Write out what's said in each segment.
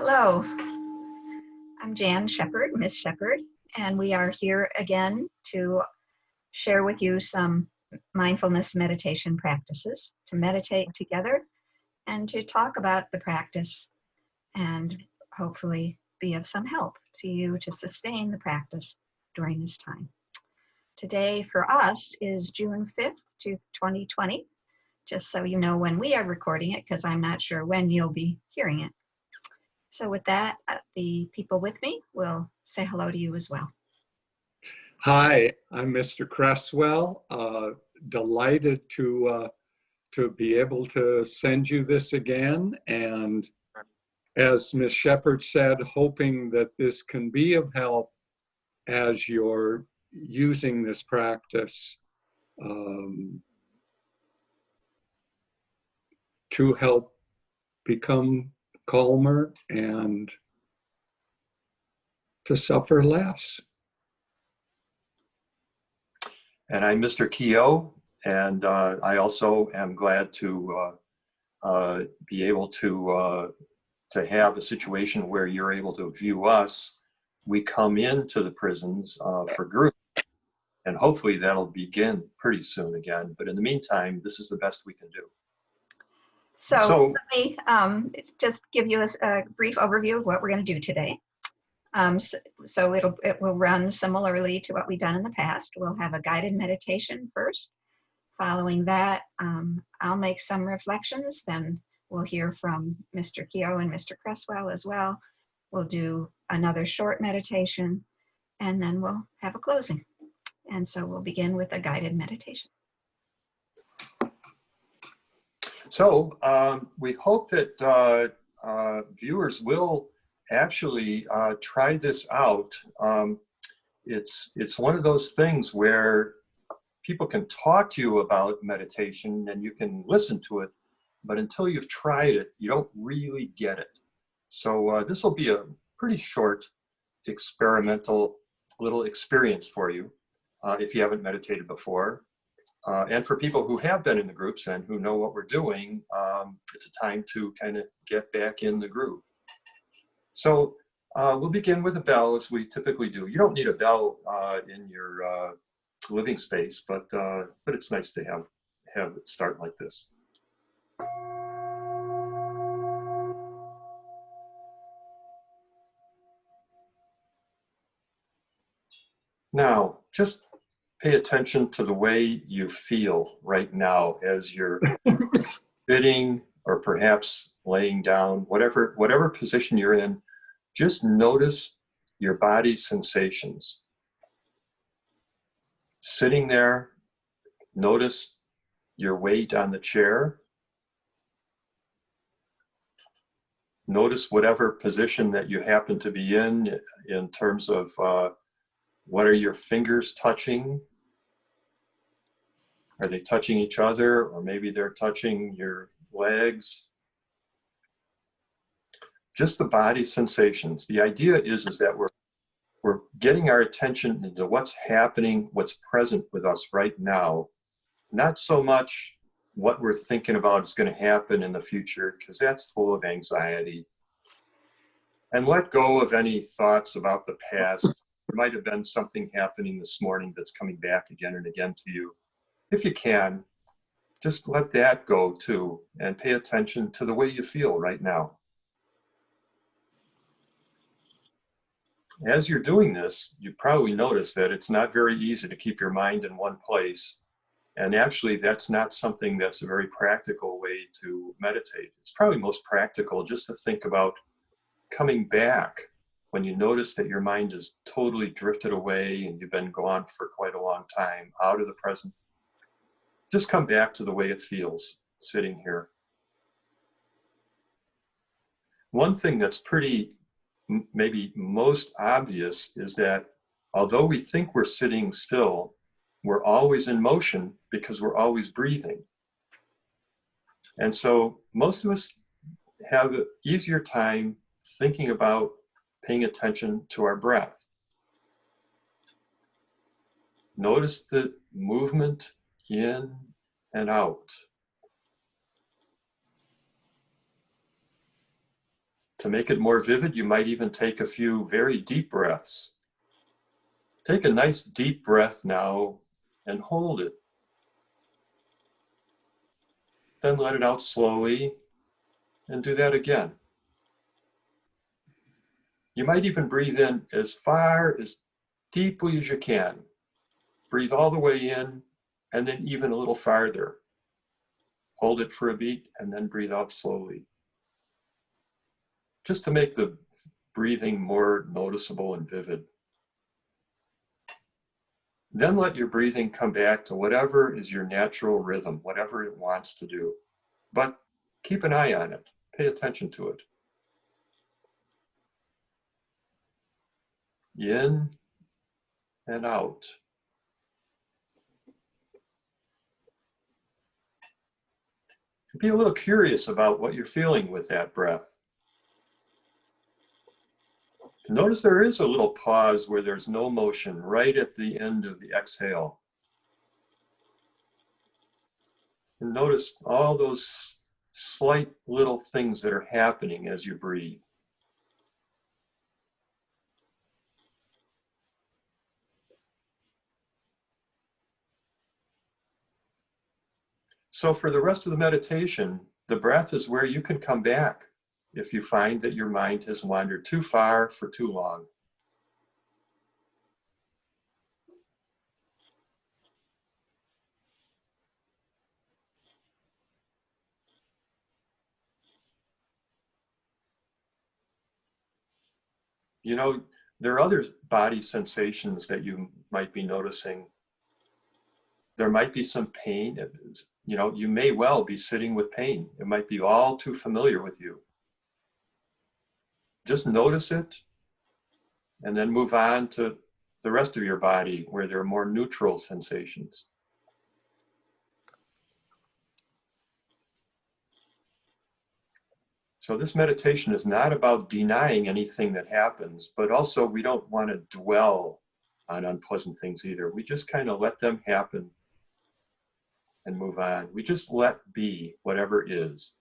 Hello, I'm Jan Shepherd, Miss Shepherd, and we are here again to share with you some mindfulness meditation practices, to meditate together and to talk about the practice and hopefully be of some help to you to sustain the practice during this time. Today for us is June 5th, 2020, just so you know when we are recording it, because I'm not sure when you'll be hearing it. So with that, the people with me will say hello to you as well. Hi, I'm Mr. Cresswell. Delighted to be able to send you this again. And as Ms. Shepherd said, hoping that this can be of help as you're using this practice to help become calmer and to suffer less. And I'm Mr. Keogh, and I also am glad to be able to have a situation where you're able to view us. We come into the prisons for group, and hopefully that'll begin pretty soon again. But in the meantime, this is the best we can do. So let me just give you a brief overview of what we're going to do today. So it will run similarly to what we've done in the past. We'll have a guided meditation first. Following that, I'll make some reflections. Then we'll hear from Mr. Keogh and Mr. Cresswell as well. We'll do another short meditation, and then we'll have a closing. And so we'll begin with a guided meditation. So we hope that viewers will actually try this out. It's one of those things where people can talk to you about meditation and you can listen to it, but until you've tried it, you don't really get it. So this will be a pretty short experimental little experience for you if you haven't meditated before. And for people who have been in the groups and who know what we're doing, it's a time to kind of get back in the groove. So we'll begin with a bell as we typically do. You don't need a bell in your living space, but it's nice to have it start like this. Now, just pay attention to the way you feel right now as you're sitting or perhaps laying down, whatever position you're in. Just notice your body's sensations. Sitting there, notice your weight on the chair. Notice whatever position that you happen to be in terms of what are your fingers touching? Are they touching each other, or maybe they're touching your legs? Just the body sensations. The idea is that we're getting our attention into what's happening, what's present with us right now. Not so much what we're thinking about is going to happen in the future, because that's full of anxiety. And let go of any thoughts about the past. There might have been something happening this morning that's coming back again and again to you. If you can, just let that go too, and pay attention to the way you feel right now. As you're doing this, you probably notice that it's not very easy to keep your mind in one place. And actually, that's not something that's a very practical way to meditate. It's probably most practical just to think about coming back when you notice that your mind is totally drifted away and you've been gone for quite a long time, out of the present. Just come back to the way it feels sitting here. One thing that's maybe most obvious is that although we think we're sitting still, we're always in motion because we're always breathing. And so most of us have an easier time thinking about paying attention to our breath. Notice the movement in and out. To make it more vivid, you might even take a few very deep breaths. Take a nice deep breath now and hold it. Then let it out slowly and do that again. You might even breathe in as far, as deeply as you can. Breathe all the way in and then even a little farther. Hold it for a beat and then breathe out slowly. Just to make the breathing more noticeable and vivid. Then let your breathing come back to whatever is your natural rhythm, whatever it wants to do. But keep an eye on it. Pay attention to it. In and out. Be a little curious about what you're feeling with that breath. Notice there is a little pause where there's no motion right at the end of the exhale. And notice all those slight little things that are happening as you breathe. So for the rest of the meditation, the breath is where you can come back if you find that your mind has wandered too far for too long. You know, there are other body sensations that you might be noticing. There might be some pain. You know, you may well be sitting with pain. It might be all too familiar with you. Just notice it and then move on to the rest of your body where there are more neutral sensations. So this meditation is not about denying anything that happens, but also we don't want to dwell on unpleasant things either. We just kind of let them happen and move on. We just let be whatever is.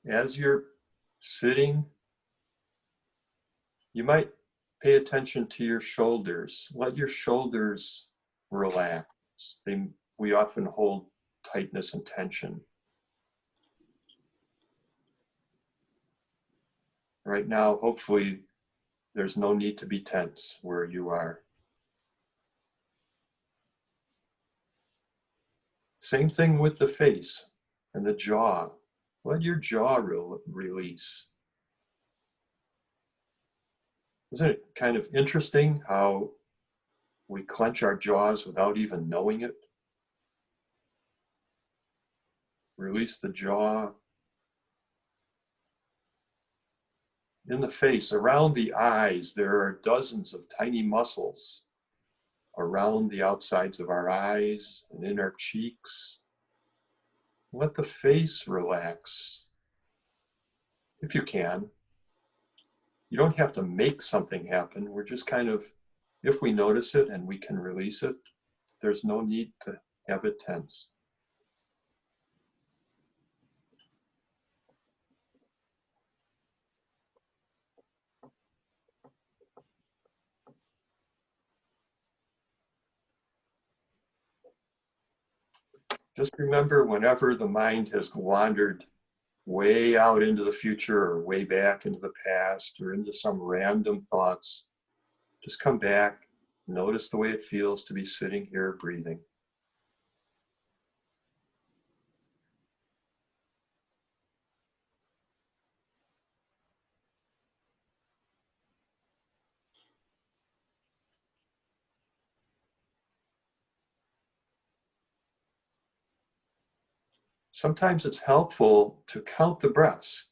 As you're sitting, you might pay attention to your shoulders. Let your shoulders relax. We often hold tightness and tension. Right now, hopefully, there's no need to be tense where you are. Same thing with the face and the jaw. Let your jaw release. Isn't it kind of interesting how we clench our jaws without even knowing it? Release the jaw. In the face, around the eyes, there are dozens of tiny muscles around the outsides of our eyes and in our cheeks. Let the face relax, if you can. You don't have to make something happen. We're just kind of, if we notice it and we can release it, there's no need to have it tense. Just remember, whenever the mind has wandered way out into the future or way back into the past or into some random thoughts, just come back, notice the way it feels to be sitting here breathing. Sometimes it's helpful to count the breaths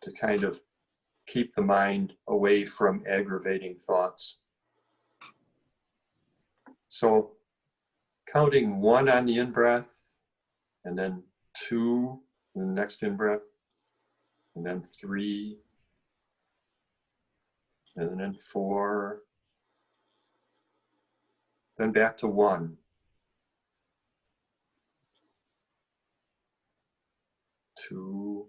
to kind of keep the mind away from aggravating thoughts. So counting 1 on the in-breath and then 2 in the next in-breath, and then 3, and then 4, then back to 1, 2,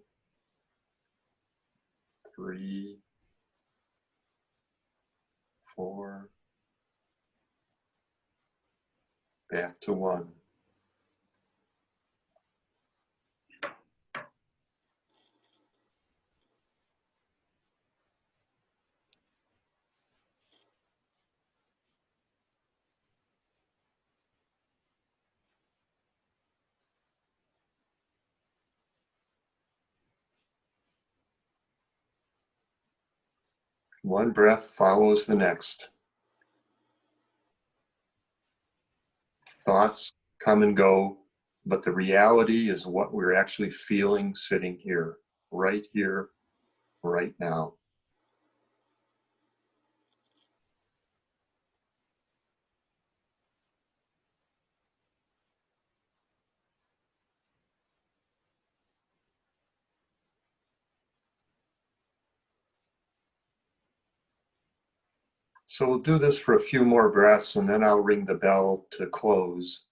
3, 4, back to 1. One breath follows the next. Thoughts come and go, but the reality is what we're actually feeling sitting here, right now. So we'll do this for a few more breaths, and then I'll ring the bell to close.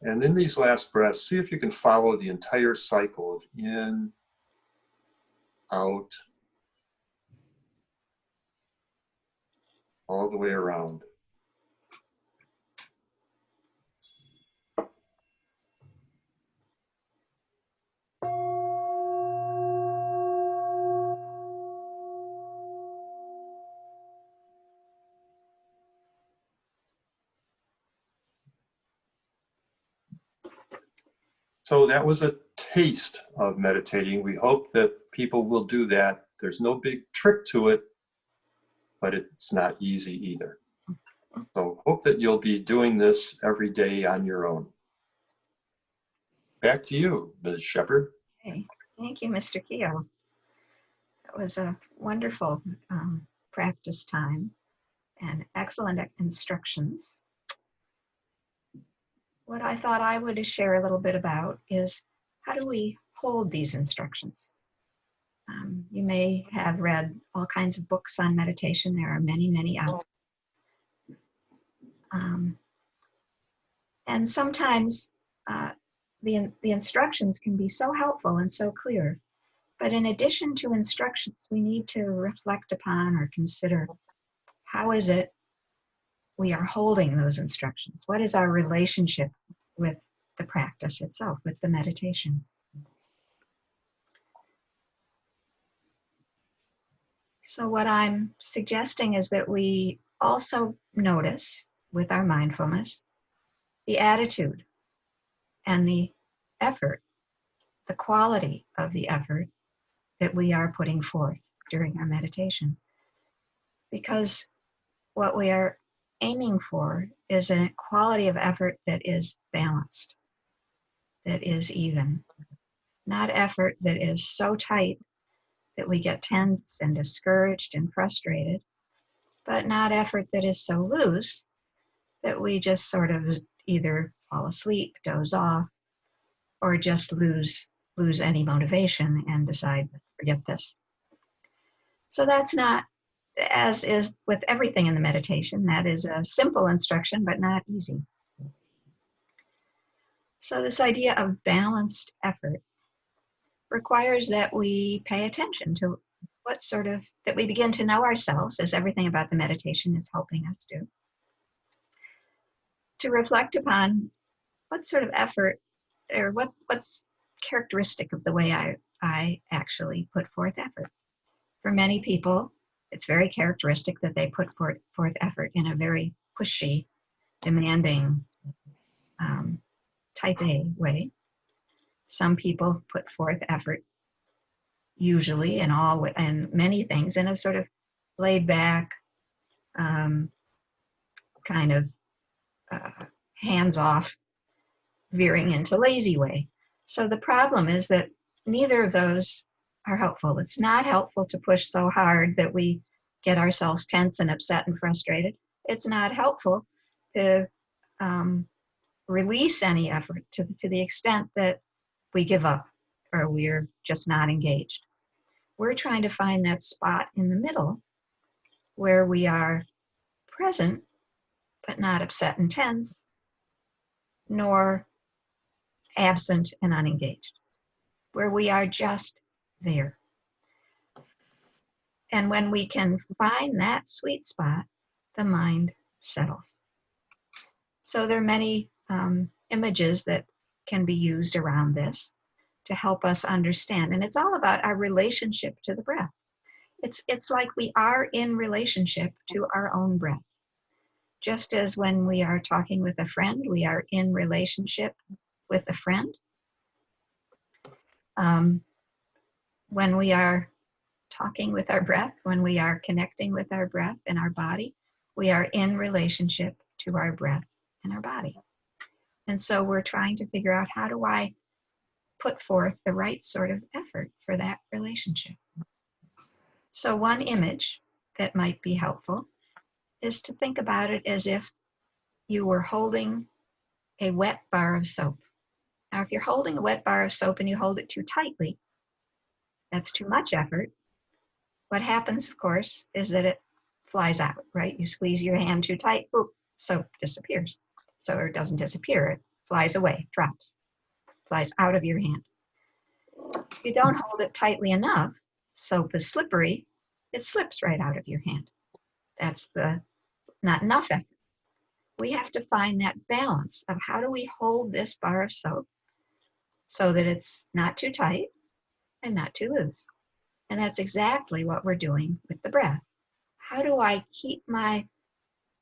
And in these last breaths, see if you can follow the entire cycle of in, out, all the way around. So that was a taste of meditating. We hope that people will do that. There's no big trick to it, but it's not easy either. So hope that you'll be doing this every day on your own. Back to you, Ms. Shepherd. Okay. Thank you, Mr. Keogh. That was a wonderful practice time and excellent instructions. What I thought I would share a little bit about is how do we hold these instructions? You may have read all kinds of books on meditation. There are many, many out. And sometimes the instructions can be so helpful and so clear. But in addition to instructions, we need to reflect upon or consider how is it we are holding those instructions? What is our relationship with the practice itself, with the meditation? So what I'm suggesting is that we also notice with our mindfulness the attitude and the effort, the quality of the effort that we are putting forth during our meditation. Because what we are aiming for is a quality of effort that is balanced, that is even, not effort that is so tight that we get tense and discouraged and frustrated, but not effort that is so loose that we just sort of either fall asleep, doze off, or just lose any motivation and decide, forget this. So that's not, as is with everything in the meditation, that is a simple instruction, but not easy. So this idea of balanced effort requires that we pay attention to what sort of, that we begin to know ourselves, as everything about the meditation is helping us do, to reflect upon what sort of effort or what's characteristic of the way I actually put forth effort. For many people, it's very characteristic that they put forth effort in a very pushy, demanding, type A way. Some people put forth effort, usually in many things, in a sort of laid back, kind of hands off, veering into lazy way. So the problem is that neither of those are helpful. It's not helpful to push so hard that we get ourselves tense and upset and frustrated. It's not helpful to release any effort to the extent that we give up or we're just not engaged. we're trying to find that spot in the middle where we are present, but not upset and tense, nor absent and unengaged, where we are just there. And when we can find that sweet spot, the mind settles. So there are many images that can be used around this to help us understand. And it's all about our relationship to the breath. It's like we are in relationship to our own breath. Just as when we are talking with a friend, we are in relationship with a friend. When we are talking with our breath, when we are connecting with our breath and our body, we are in relationship to our breath and our body. And so we're trying to figure out, how do I put forth the right sort of effort for that relationship? So one image that might be helpful is to think about it as if you were holding a wet bar of soap. Now, if you're holding a wet bar of soap and you hold it too tightly, that's too much effort. What happens, of course, is that it flies out, right? You squeeze your hand too tight, boop, soap disappears. So it doesn't disappear, it flies away, drops, flies out of your hand. If you don't hold it tightly enough, soap is slippery, it slips right out of your hand. That's the not enough effort. We have to find that balance of how do we hold this bar of soap so that it's not too tight and not too loose. And that's exactly what we're doing with the breath. How do I keep my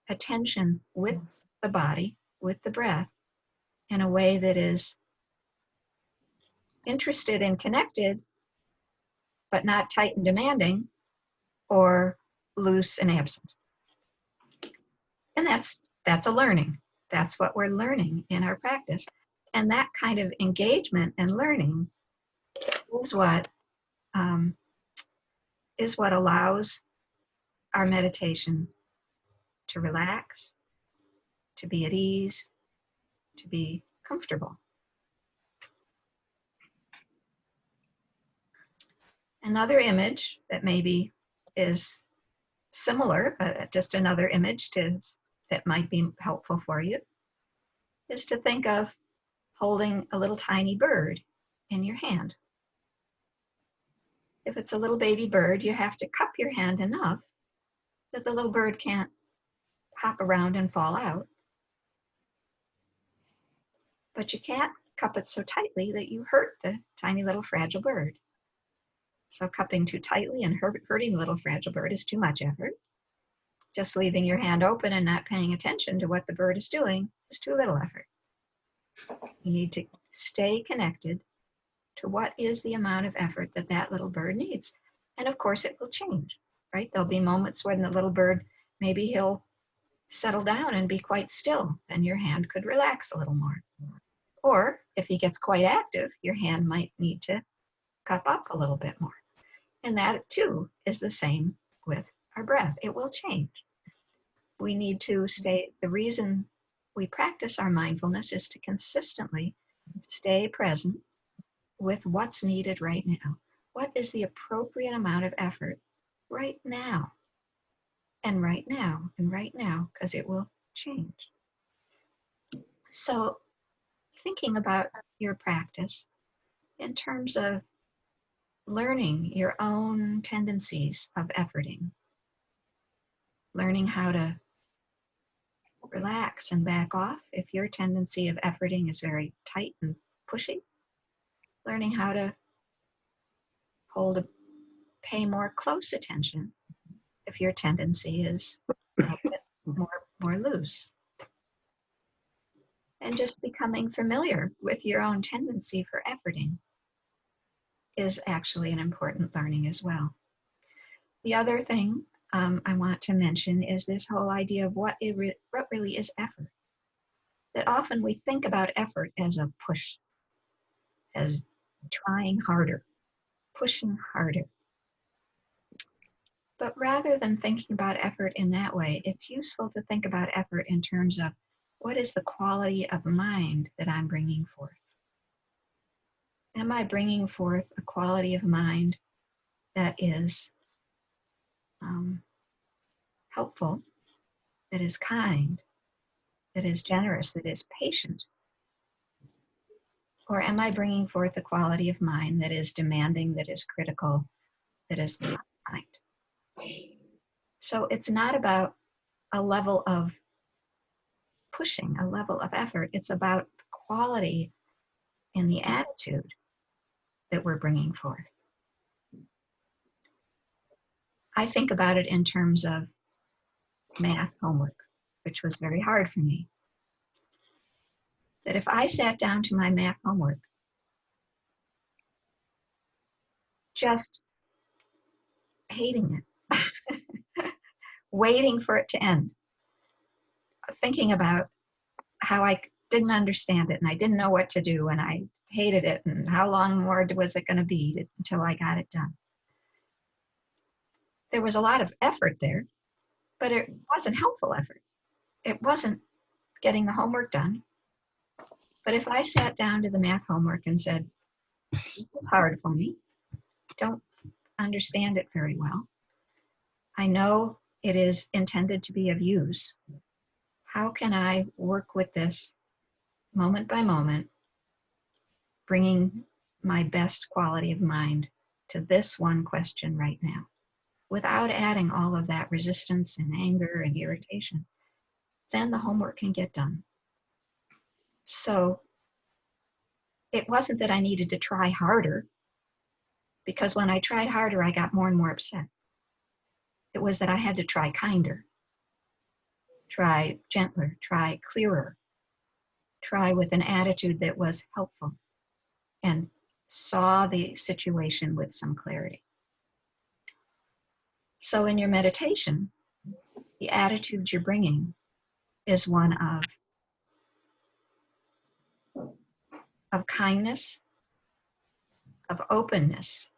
attention with the body, with the breath, in a way that is interested and connected, but not tight and demanding, or loose and absent? And that's a learning. That's what we're learning in our practice. And that kind of engagement and learning is what allows our meditation to relax, to be at ease, to be comfortable. Another image that maybe is similar, but just another image that might be helpful for you, is to think of holding a little tiny bird in your hand. If it's a little baby bird, you have to cup your hand enough that the little bird can't hop around and fall out. But you can't cup it so tightly that you hurt the tiny little fragile bird. So cupping too tightly and hurting the little fragile bird is too much effort. Just leaving your hand open and not paying attention to what the bird is doing is too little effort. You need to stay connected to what is the amount of effort that that little bird needs. And of course it will change, right? There'll be moments when the little bird, maybe he'll settle down and be quite still, then your hand could relax a little more. Or if he gets quite active, your hand might need to cup up a little bit more. And that too is the same with our breath. It will change. We need to stay, the reason we practice our mindfulness is to consistently stay present with what's needed right now. What is the appropriate amount of effort right now? And right now, and right now, because it will change. So thinking about your practice in terms of learning your own tendencies of efforting, learning how to relax and back off if your tendency of efforting is very tight and pushy, learning how to pay more close attention if your tendency is a bit more loose. And just becoming familiar with your own tendency for efforting is actually an important learning as well. The other thing I want to mention is this whole idea of what really is effort. That often we think about effort as a push, as trying harder, pushing harder. But rather than thinking about effort in that way, it's useful to think about effort in terms of what is the quality of mind that I'm bringing forth? Am I bringing forth a quality of mind that is helpful, that is kind, that is generous, that is patient? Or am I bringing forth a quality of mind that is demanding, that is critical, that is not kind? So it's not about a level of pushing, a level of effort. It's about the quality and the attitude that we're bringing forth. I think about it in terms of math homework, which was very hard for me. That if I sat down to my math homework just hating it, waiting for it to end, thinking about how I didn't understand it and I didn't know what to do and I hated it and how long more was it going to be until I got it done. There was a lot of effort there, but it wasn't helpful effort. It wasn't getting the homework done. But if I sat down to the math homework and said, this is hard for me, don't understand it very well, I know it is intended to be of use. How can I work with this moment by moment, bringing my best quality of mind to this one question right now, without adding all of that resistance and anger and irritation? Then the homework can get done. So it wasn't that I needed to try harder, because when I tried harder, I got more and more upset. It was that I had to try kinder, try gentler, try clearer, try with an attitude that was helpful and saw the situation with some clarity. So in your meditation, the attitude you're bringing is one of kindness, of openness,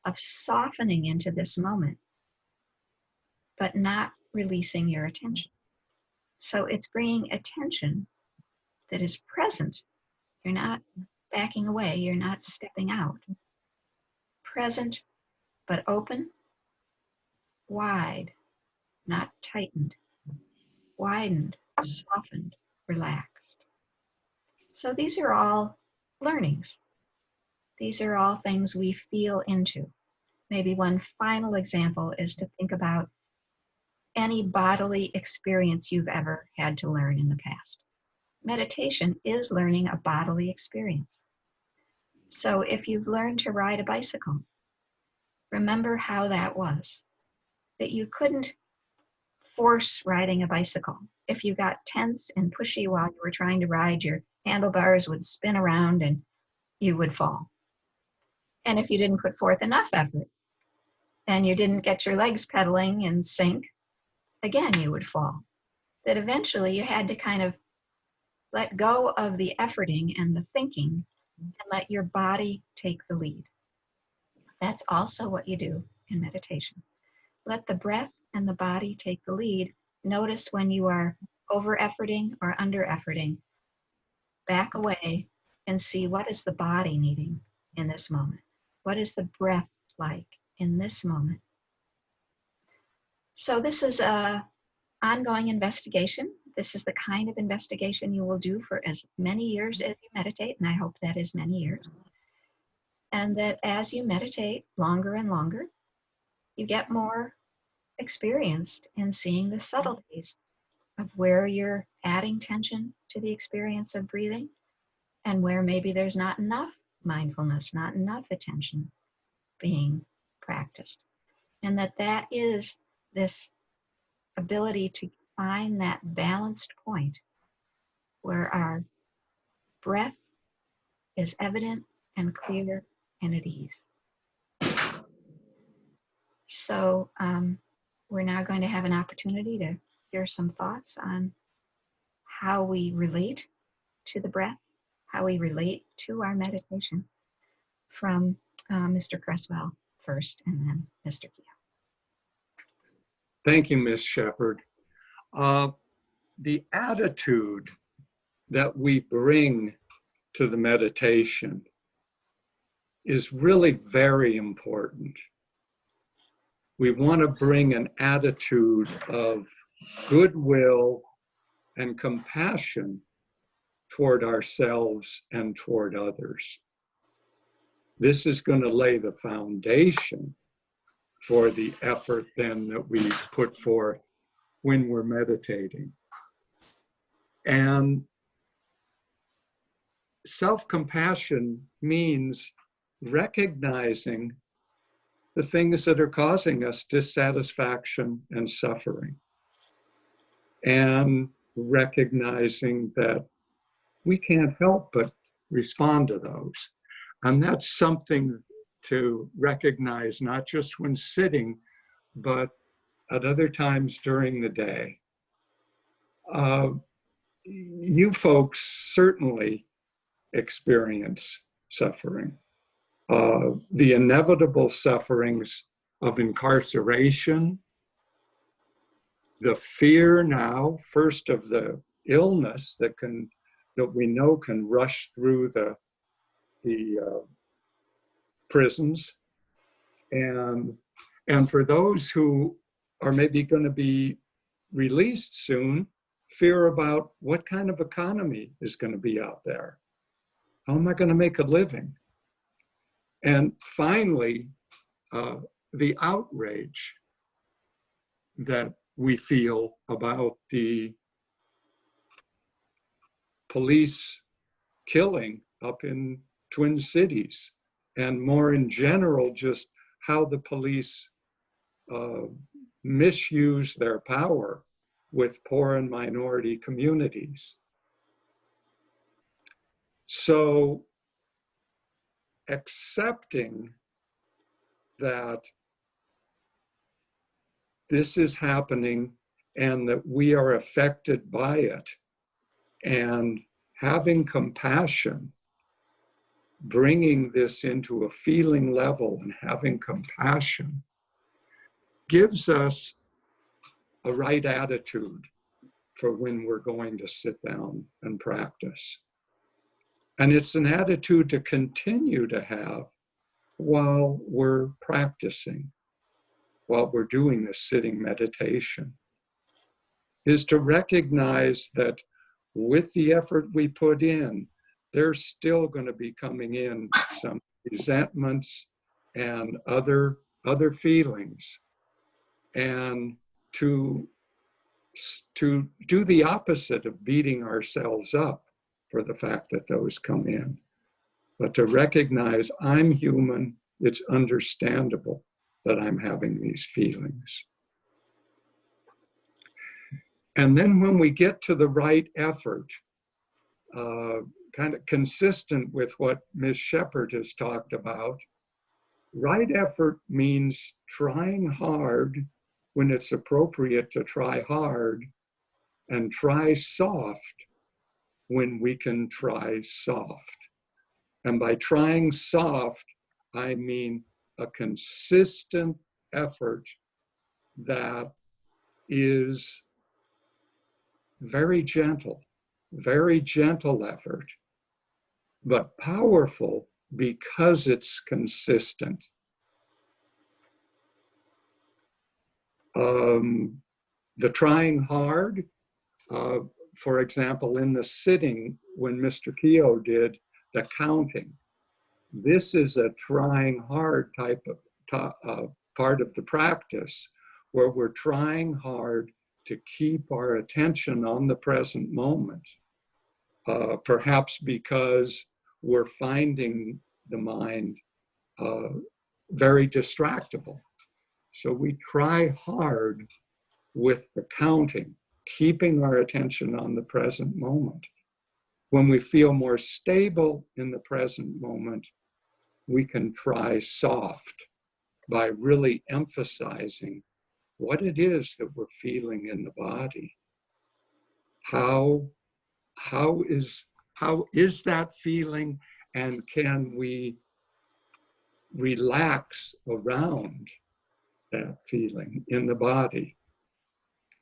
of softening into this moment, but not releasing your attention. So it's bringing attention that is present. You're not backing away, you're not stepping out. Present, but open, wide, not tightened, widened, softened, relaxed. So these are all learnings. These are all things we feel into. Maybe one final example is to think about any bodily experience you've ever had to learn in the past. Meditation is learning a bodily experience. So if you've learned to ride a bicycle, remember how that was. That you couldn't force riding a bicycle. If you got tense and pushy while you were trying to ride, your handlebars would spin around and you would fall. And if you didn't put forth enough effort and you didn't get your legs pedaling in sync, again, you would fall. That eventually you had to kind of let go of the efforting and the thinking and let your body take the lead. That's also what you do in meditation. Let the breath and the body take the lead. Notice when you are over-efforting or under-efforting. Back away and see, what is the body needing in this moment? What is the breath like in this moment? So this is an ongoing investigation. This is the kind of investigation you will do for as many years as you meditate, and I hope that is many years. And that as you meditate longer and longer, you get more experienced in seeing the subtleties of where you're adding tension to the experience of breathing and where maybe there's not enough mindfulness, not enough attention being practiced. And that is this ability to find that balanced point where our breath is evident and clear and at ease. So we're now going to have an opportunity to hear some thoughts on how we relate to the breath, how we relate to our meditation, from Mr. Cresswell first and then Mr. Keogh. Thank you, Ms. Shepherd. The attitude that we bring to the meditation is really very important. We want to bring an attitude of goodwill and compassion toward ourselves and toward others. This is going to lay the foundation for the effort then that we put forth when we're meditating. And self-compassion means recognizing the things that are causing us dissatisfaction and suffering, and recognizing that we can't help but respond to those. And that's something to recognize, not just when sitting, but at other times during the day. You folks certainly experience suffering. The inevitable sufferings of incarceration, the fear now, first of the illness that we know can rush through the prisons, and for those who are maybe going to be released soon, fear about what kind of economy is going to be out there. How am I going to make a living? And finally, the outrage that we feel about the police killing up in Twin Cities, and more in general, just how the police misuse their power with poor and minority communities. So accepting that this is happening and that we are affected by it, and having compassion, bringing this into a feeling level and having compassion, gives us a right attitude for when we're going to sit down and practice. And it's an attitude to continue to have while we're practicing, while we're doing the sitting meditation, is to recognize that with the effort we put in, there's still going to be coming in some resentments and other feelings. And to do the opposite of beating ourselves up for the fact that those come in, but to recognize I'm human, it's understandable that I'm having these feelings. And then when we get to the right effort, kind of consistent with what Ms. Shepherd has talked about, right effort means trying hard when it's appropriate to try hard, and try soft when we can try soft. And by trying soft, I mean a consistent effort that is very gentle effort, but powerful because it's consistent. The trying hard, for example, in the sitting, when Mr. Keogh did the counting, this is a trying hard type of part of the practice, where we're trying hard to keep our attention on the present moment, perhaps because we're finding the mind very distractible. So we try hard with the counting, keeping our attention on the present moment. When we feel more stable in the present moment, we can try soft by really emphasizing what it is that we're feeling in the body. How is that feeling, and can we relax around that feeling in the body?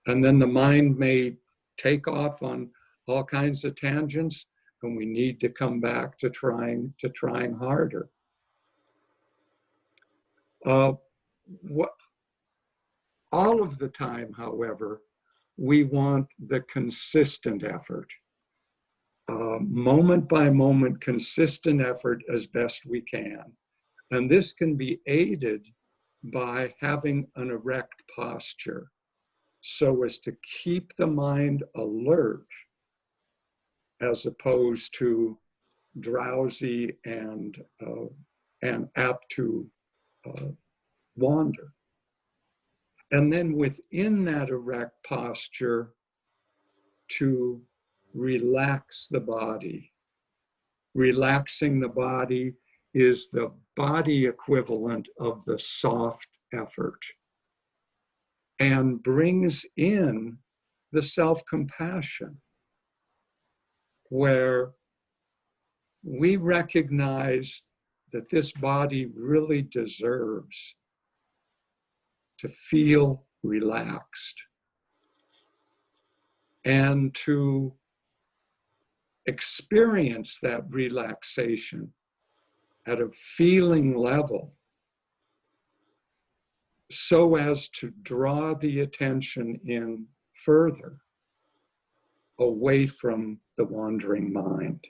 And then the mind may take off on all kinds of tangents, and we need to come back to trying harder. Uh, what, all of the time, however, we want the consistent effort. Moment by moment, consistent effort as best we can. And this can be aided by having an erect posture so as to keep the mind alert as opposed to drowsy and apt to wander. And then within that erect posture, to relax the body. Relaxing the body is the body equivalent of the soft effort and brings in the self-compassion, where we recognize that this body really deserves to feel relaxed and to experience that relaxation at a feeling level so as to draw the attention in further away from the wandering mind.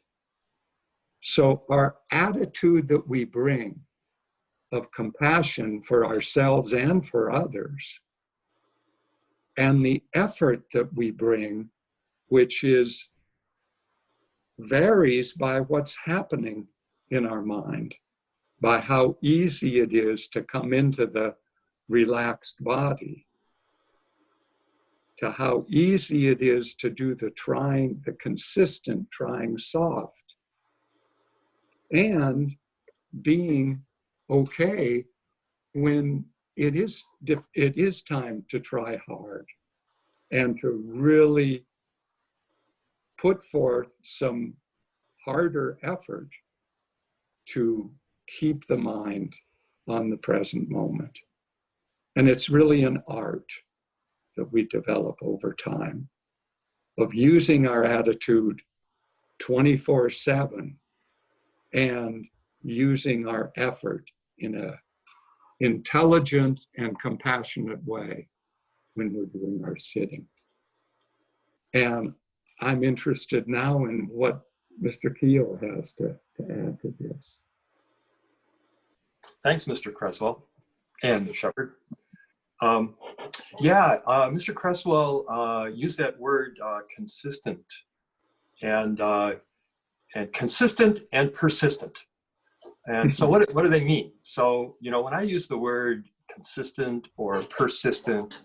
So our attitude that we bring of compassion for ourselves and for others, and the effort that we bring, which varies by what's happening in our mind, by how easy it is to come into the relaxed body, to how easy it is to do the trying, the consistent trying soft, and being okay when it is time to try hard and to really put forth some harder effort to keep the mind on the present moment. And it's really an art that we develop over time of using our attitude 24/7 and using our effort in a intelligent and compassionate way when we're doing our sitting. And I'm interested now in what Mr. Keel has to add to this. Thanks, Mr. Cresswell and Ms. Shepherd. Mr. Cresswell used that word consistent and consistent and persistent. And so what do they mean? So, when I use the word consistent or persistent,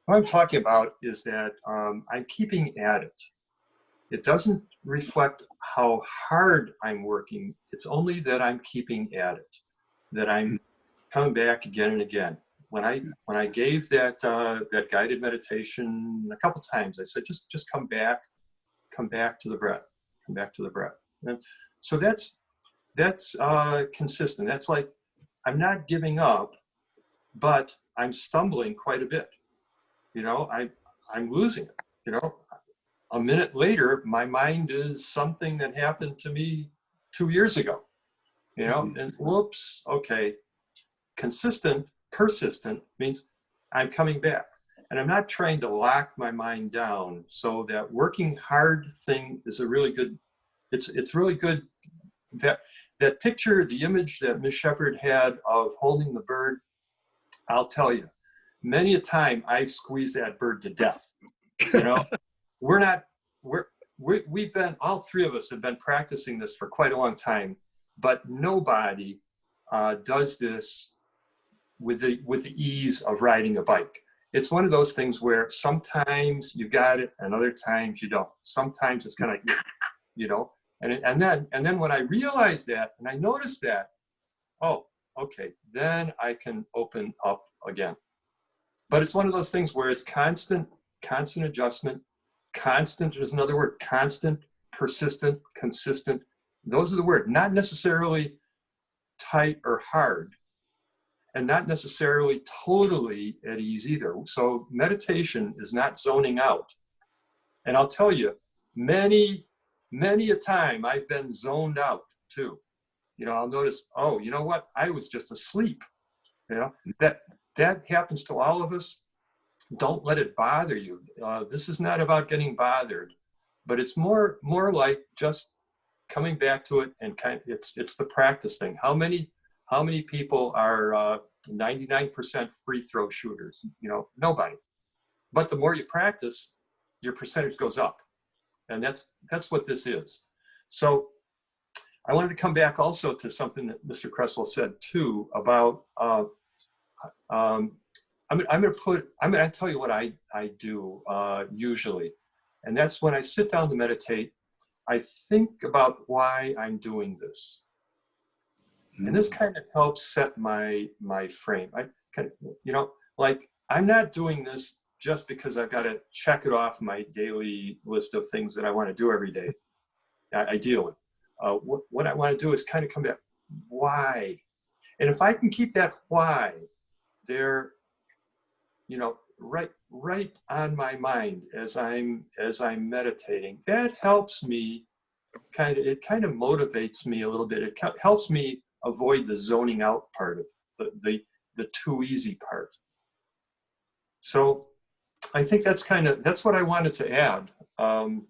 what I'm talking about is that I'm keeping at it. It doesn't reflect how hard I'm working. It's only that I'm keeping at it, that I'm coming back again and again. When I gave that guided meditation a couple times, I said, just come back to the breath, come back to the breath. And so that's consistent. That's like, I'm not giving up, but I'm stumbling quite a bit. I'm losing it. A minute later, my mind is something that happened to me 2 years ago. And whoops, okay. Consistent, persistent means I'm coming back. And I'm not trying to lock my mind down. So that working hard thing is a really good, it's really good. That picture, the image that Ms. Shepherd had of holding the bird, I'll tell you, many a time I've squeezed that bird to death. We've been, all three of us have been practicing this for quite a long time, but nobody does this with the ease of riding a bike. It's one of those things where sometimes you got it and other times you don't. Sometimes it's kind of, and then when I realized that and I noticed that, oh, okay, then I can open up again. But it's one of those things where it's constant adjustment. Constant is another word. Constant, persistent, consistent. Those are the words. Not necessarily tight or hard, and not necessarily totally at ease either. So meditation is not zoning out. And I'll tell you, many a time I've been zoned out too. I'll notice, oh, you know what? I was just asleep. You know, that happens to all of us. Don't let it bother you. This is not about getting bothered, but it's more like just coming back to it, and it's the practice thing. How many people are 99% free throw shooters? You know, nobody. But the more you practice, your percentage goes up, and that's what this is. So I wanted to come back also to something that Mr. Cresswell said too about. I'm going to tell you what I do usually, and that's when I sit down to meditate. I think about why I'm doing this, and this kind of helps set my frame. I kind of, you know, like, I'm not doing this just because I've got to check it off my daily list of things that I want to do every day. Ideally, what I want to do is kind of come back, why, and if I can keep that why there, you know, right on my mind as I'm meditating, that helps me it kind of motivates me a little bit. It helps me avoid the zoning out part of the too easy part. So I think that's what I wanted to add. And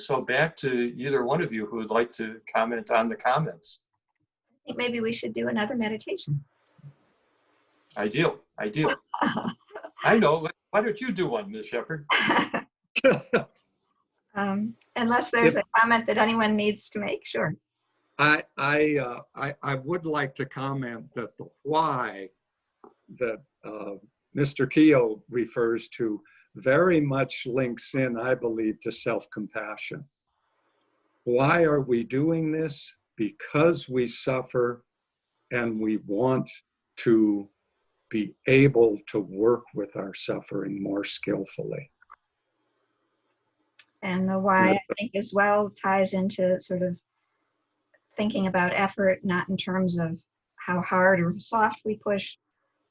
so back to either one of you who would like to comment on the comments. I think maybe we should do another meditation. Ideal. I know. Why don't you do one, Ms. Shepherd? Unless there's a comment that anyone needs to make, sure. I would like to comment that the why that Mr. Keogh refers to very much links in, I believe, to self-compassion. Why are we doing this? Because we suffer and we want to be able to work with our suffering more skillfully. And the why, I think, as well ties into sort of thinking about effort, not in terms of how hard or soft we push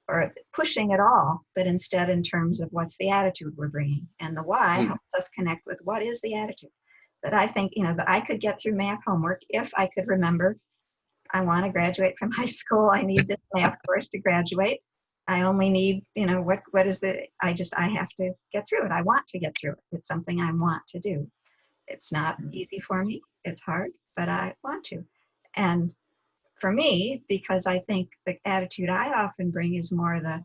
or pushing at all, but instead in terms of what's the attitude we're bringing. And the why helps us connect with what is the attitude. That I think, you know, that I could get through math homework if I could remember, I want to graduate from high school. I need this math course to graduate. I only need, you know, what is the, I have to get through it. I want to get through it. It's something I want to do. It's not easy for me. It's hard, but I want to. And for me, because I think the attitude I often bring is more the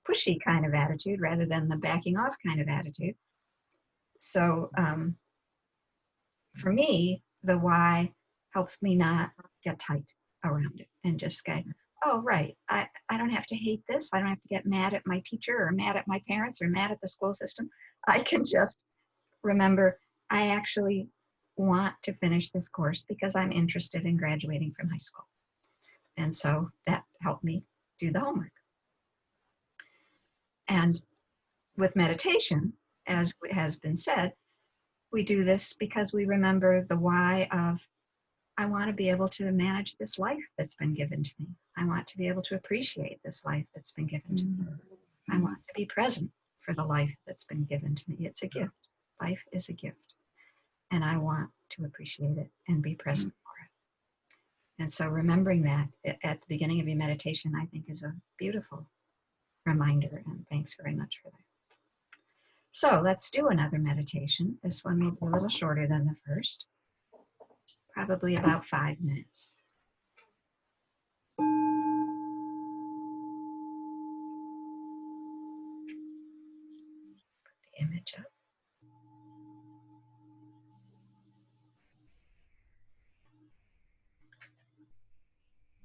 pushy kind of attitude rather than the backing off kind of attitude. So for me, the why helps me not get tight around it and just go, oh, right, I don't have to hate this. I don't have to get mad at my teacher or mad at my parents or mad at the school system. I can just remember I actually want to finish this course because I'm interested in graduating from high school. And so that helped me do the homework. And with meditation, as has been said, we do this because we remember the why of, I want to be able to manage this life that's been given to me. I want to be able to appreciate this life that's been given to me. I want to be present for the life that's been given to me. It's a gift. Life is a gift. And I want to appreciate it and be present for it. And so remembering that at the beginning of your meditation, I think, is a beautiful reminder. And thanks very much for that. So let's do another meditation. This one will be a little shorter than the first, probably about 5 minutes. Put the image up.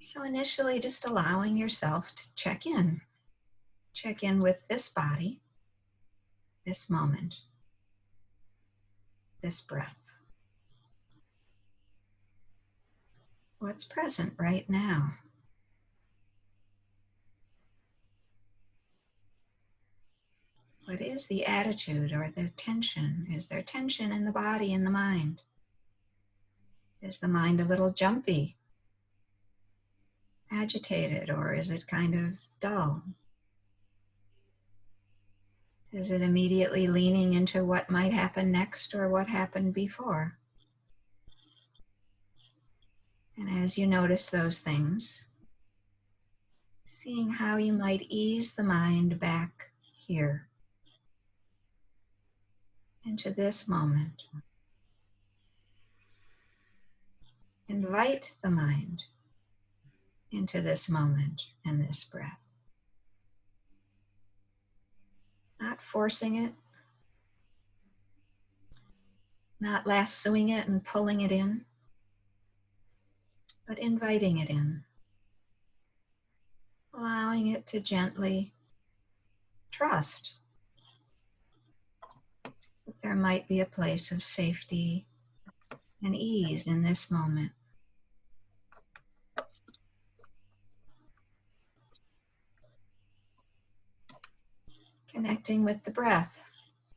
So initially, just allowing yourself to check in. Check in with this body, this moment, this breath. What's present right now? What is the attitude or the tension? Is there tension in the body and the mind? Is the mind a little jumpy, agitated, or is it kind of dull? Is it immediately leaning into what might happen next or what happened before? And as you notice those things, seeing how you might ease the mind back here into this moment. Invite the mind into this moment and this breath. Not forcing it, not lassoing it and pulling it in, but inviting it in, allowing it to gently trust that there might be a place of safety and ease in this moment. Connecting with the breath,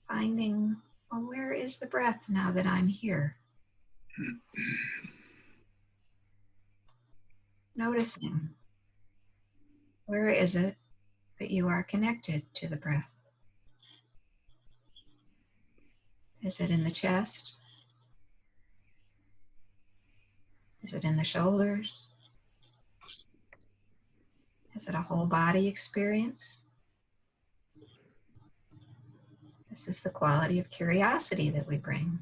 finding, well, where is the breath now that I'm here? Noticing, where is it that you are connected to the breath? Is it in the chest? Is it in the shoulders? Is it a whole body experience? This is the quality of curiosity that we bring.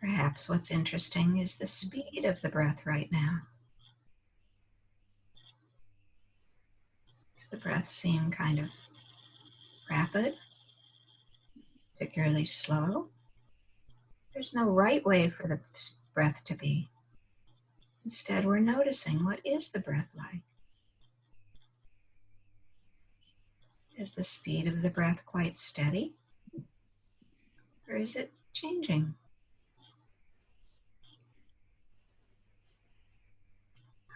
Perhaps what's interesting is the speed of the breath right now. Does the breath seem kind of rapid, particularly slow? There's no right way for the breath to be. Instead, we're noticing, what is the breath like? Is the speed of the breath quite steady? Or is it changing?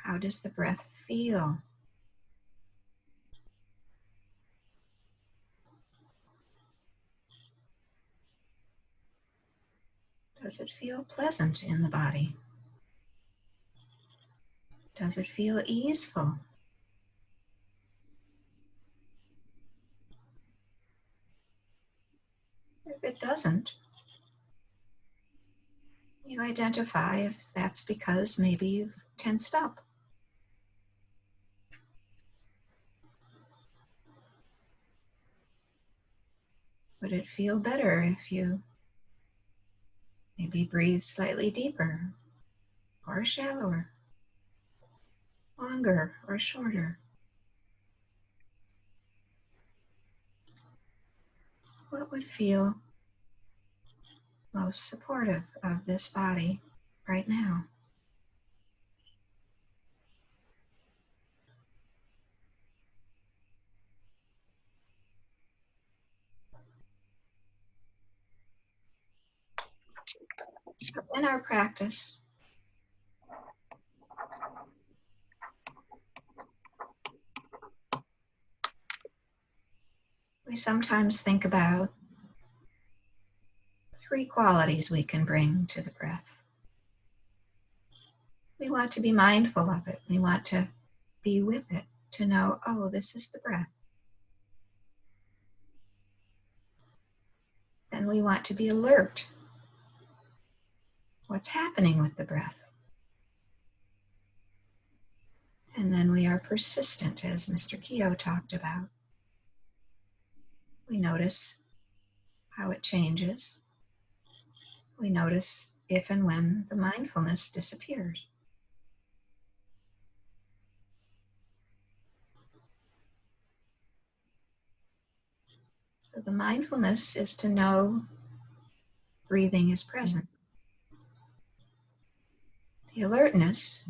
How does the breath feel? Does it feel pleasant in the body? Does it feel easeful? If it doesn't, you identify if that's because maybe you've tensed up. Would it feel better if you maybe breathe slightly deeper or shallower, longer or shorter? What would feel most supportive of this body right now? So in our practice, we sometimes think about 3 qualities we can bring to the breath. We want to be mindful of it. We want to be with it, to know, oh, this is the breath. Then we want to be alert. What's happening with the breath? And then we are persistent, as Mr. Keogh talked about. We notice how it changes. We notice if and when the mindfulness disappears. So the mindfulness is to know breathing is present. The alertness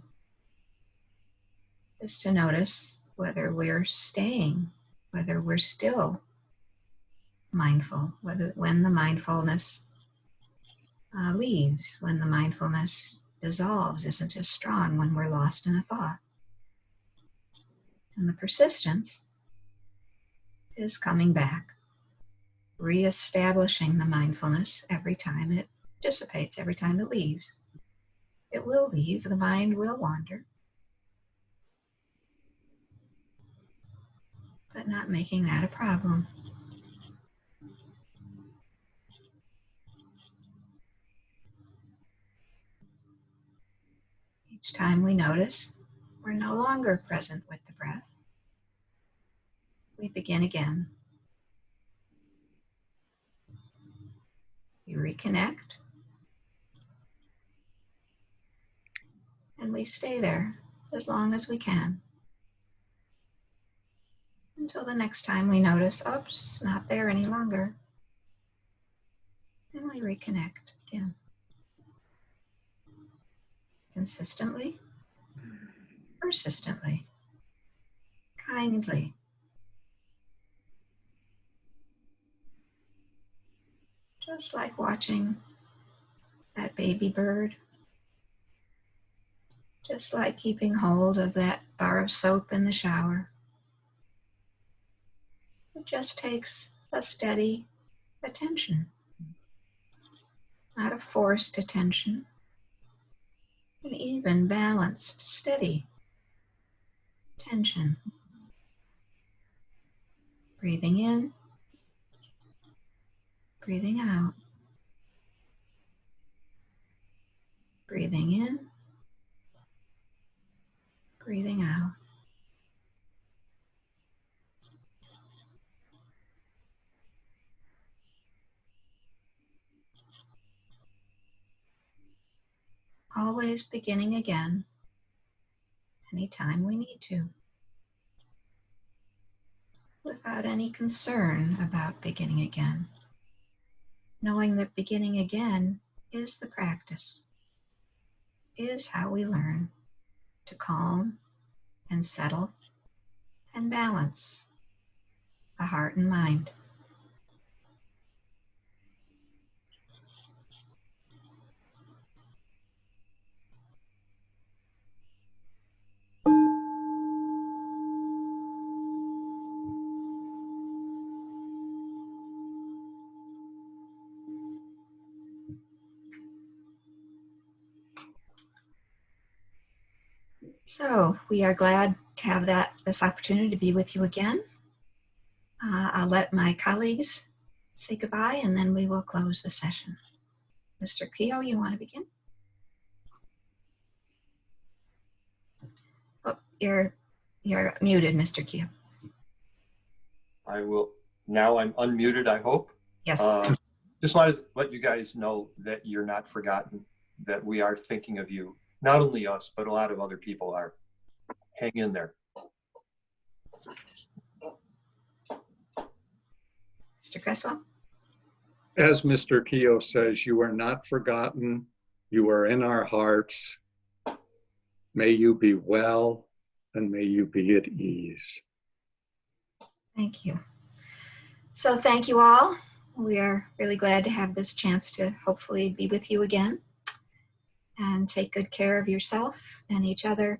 is to notice whether we're staying, whether we're still mindful, when the mindfulness leaves, when the mindfulness dissolves, isn't as strong, when we're lost in a thought. And the persistence is coming back, reestablishing the mindfulness every time it dissipates, every time it leaves. It will leave, the mind will wander. but not making that a problem. Each time we notice we're no longer present with the breath, we begin again. We reconnect, and we stay there as long as we can, until the next time we notice, oops, not there any longer. And we reconnect again. Consistently, persistently, kindly. Just like watching that baby bird. Just like keeping hold of that bar of soap in the shower. It just takes a steady attention, not a forced attention, an even, balanced, steady attention. Breathing in, breathing out. Breathing in, breathing out. Always beginning again anytime we need to, without any concern about beginning again, knowing that beginning again is the practice, is how we learn to calm and settle and balance the heart and mind. So we are glad to have this opportunity to be with you again. I'll let my colleagues say goodbye, and then we will close the session. Mr. Keogh, you want to begin? Oh, you're muted, Mr. Keogh. I will, now I'm unmuted, I hope. Yes. Just wanted to let you guys know that you're not forgotten, that we are thinking of you. Not only us, but a lot of other people are. Hang in there. Mr. Cresswell? As Mr. Keogh says, you are not forgotten. You are in our hearts. May you be well, and may you be at ease. Thank you. So thank you all. We are really glad to have this chance to hopefully be with you again. And take good care of yourself and each other.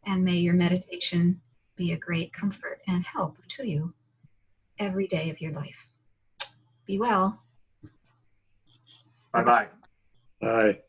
And may your meditation be a great comfort and help to you every day of your life. Be well. Bye-bye. Bye.